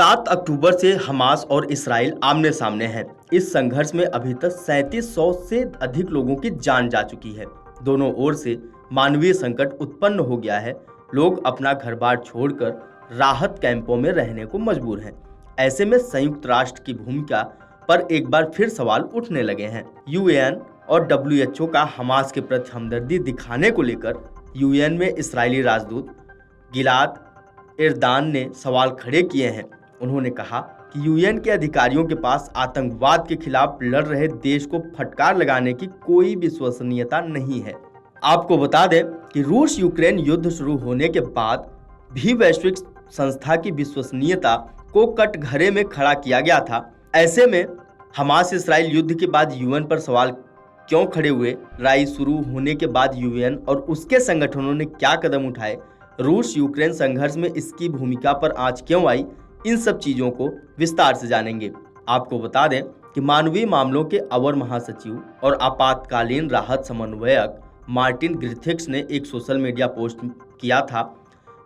7 अक्टूबर से हमास और इसराइल आमने सामने हैं। इस संघर्ष में अभी तक 3700 से अधिक लोगों की जान जा चुकी है। दोनों ओर से मानवीय संकट उत्पन्न हो गया है। लोग अपना घर बार छोड़कर राहत कैंपों में रहने को मजबूर हैं। ऐसे में संयुक्त राष्ट्र की भूमिका पर एक बार फिर सवाल उठने लगे हैं। यूएन और डब्ल्यूएचओ का हमास के प्रति हमदर्दी दिखाने को लेकर यूएन में इस्राएली राजदूत गिलाद एरदान ने सवाल खड़े किए हैं। उन्होंने कहा कि यूएन के अधिकारियों के पास आतंकवाद के खिलाफ लड़ रहे देश को फटकार लगाने की कोई विश्वसनीयता नहीं है। आपको बता दें कि रूस यूक्रेन युद्ध शुरू होने के बाद भी वैश्विक संस्था की विश्वसनीयता को कटघरे में खड़ा किया गया था। ऐसे में हमास इसराइल युद्ध के बाद यूएन पर सवाल क्यों खड़े हुए, लड़ाई शुरू होने के बाद यूएन और उसके संगठनों ने क्या कदम उठाए, रूस यूक्रेन संघर्ष में इसकी भूमिका पर आंच क्यों आई, इन सब चीजों को विस्तार से जानेंगे। आपको बता दें कि मानवीय मामलों के अवर महासचिव और आपातकालीन राहत समन्वयक मार्टिन ग्रिफिथ्स ने एक सोशल मीडिया पोस्ट किया था।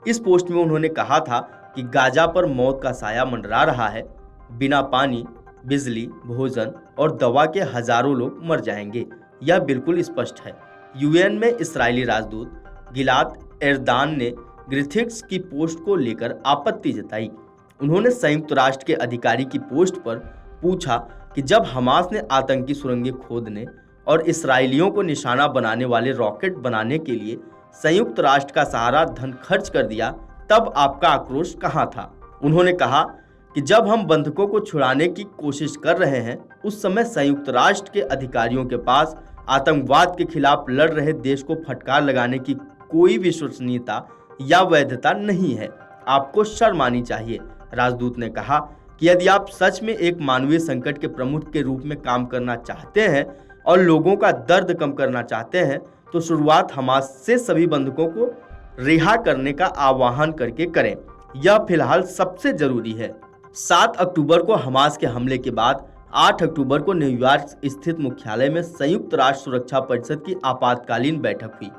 इस पोस्ट में उन्होंने कहा था कि गाजा पर मौत का साया मंडरा रहा है। बिना पानी, बिजली, भोजन और दवा के हजारों लोग मर जाएंगे, यह बिल्कुल स्पष्ट है। यूएन में इस्राएली राजदूत गिलाद एरदान ने ग्रिफिथ्स की पोस्ट को लेकर आपत्ति जताई। उन्होंने संयुक्त राष्ट्र के अधिकारी की पोस्ट पर पूछा कि जब हमास ने आतंकी सुरंगें खोदने और इसराइलियों को निशाना बनाने वाले रॉकेट बनाने के लिए संयुक्त राष्ट्र का सारा धन खर्च कर दिया, तब आपका आक्रोश कहाँ था। उन्होंने कहा कि जब हम बंधकों को छुड़ाने की कोशिश कर रहे हैं, उस समय संयुक्त राष्ट्र के अधिकारियों के पास आतंकवाद के खिलाफ लड़ रहे देश को फटकार लगाने की कोई विश्वसनीयता या वैधता नहीं है। आपको शर्म आनी चाहिए। राजदूत ने कहा कि यदि आप सच में एक मानवीय संकट के प्रमुख के रूप में काम करना चाहते हैं और लोगों का दर्द कम करना चाहते हैं, तो शुरुआत हमास से सभी बंधकों को रिहा करने का आह्वान करके करें। यह फिलहाल सबसे जरूरी है। 7 अक्टूबर को हमास के हमले के बाद 8 अक्टूबर को न्यूयॉर्क स्थित मुख्यालय में संयुक्त राष्ट्र सुरक्षा परिषद की आपातकालीन बैठक हुई।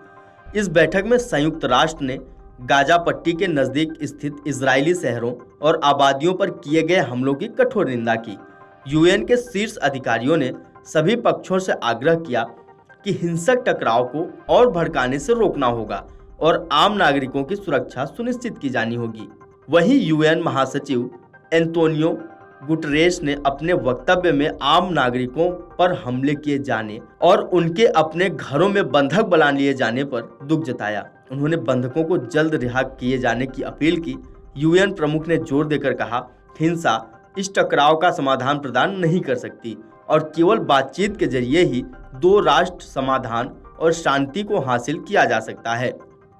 इस बैठक में संयुक्त राष्ट्र ने गाजा पट्टी के नजदीक स्थित इजरायली शहरों और आबादियों पर किए गए हमलों की कठोर निंदा की। यूएन के शीर्ष अधिकारियों ने सभी पक्षों से आग्रह किया कि हिंसक टकराव को और भड़काने से रोकना होगा और आम नागरिकों की सुरक्षा सुनिश्चित की जानी होगी। वहीं यूएन महासचिव एंटोनियो गुटरेस ने अपने वक्तव्य में आम नागरिकों पर हमले किए जाने और उनके अपने घरों में बंधक बना लिए जाने पर दुख जताया। उन्होंने बंधकों को जल्द रिहा किए जाने की अपील की। यूएन प्रमुख ने जोर देकर कहा, हिंसा इस टकराव का समाधान प्रदान नहीं कर सकती और केवल बातचीत के जरिए ही 2 राष्ट्र समाधान और शांति को हासिल किया जा सकता है।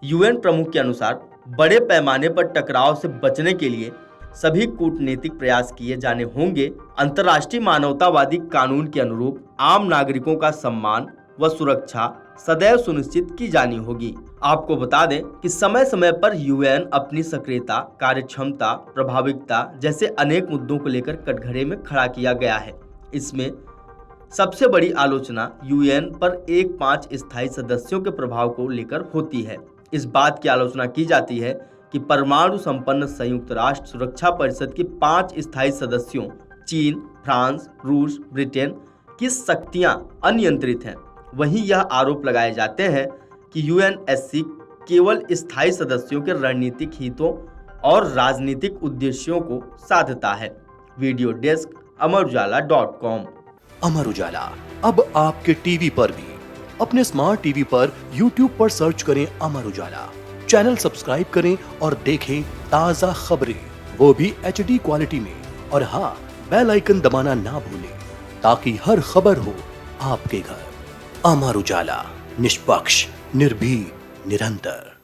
यूएन प्रमुख के अनुसार बड़े पैमाने पर टकराव से बचने के लिए सभी कूटनीतिक प्रयास किए जाने होंगे। अंतर्राष्ट्रीय मानवतावादी कानून के अनुरूप आम नागरिकों का सम्मान व सुरक्षा सदैव सुनिश्चित की जानी होगी। आपको बता दें कि समय समय पर यूएन अपनी सक्रियता, कार्यक्षमता, प्रभाविकता जैसे अनेक मुद्दों को लेकर कटघरे में खड़ा किया गया है। इसमें सबसे बड़ी आलोचना यूएन पर 5 स्थायी सदस्यों के प्रभाव को लेकर होती है। इस बात की आलोचना की जाती है कि परमाणु संपन्न संयुक्त राष्ट्र सुरक्षा परिषद के 5 स्थायी सदस्यों चीन, फ्रांस, रूस, ब्रिटेन की शक्तियां अनियंत्रित हैं। वहीं यह आरोप लगाए जाते हैं कि यूएनएससी केवल स्थायी सदस्यों के रणनीतिक हितों और राजनीतिक उद्देश्यों को साधता है। Video desk अमरउजाला.com। अमर उजाला अब आपके टीवी पर भी। अपने स्मार्ट टीवी पर यूट्यूब पर सर्च करें अमर उजाला, चैनल सब्सक्राइब करें और देखें ताजा खबरें, वो भी HD क्वालिटी में। और हाँ, बेल आइकन दबाना ना भूलें ताकि हर खबर हो आपके घर। अमर उजाला, निष्पक्ष, निर्भीक, निरंतर।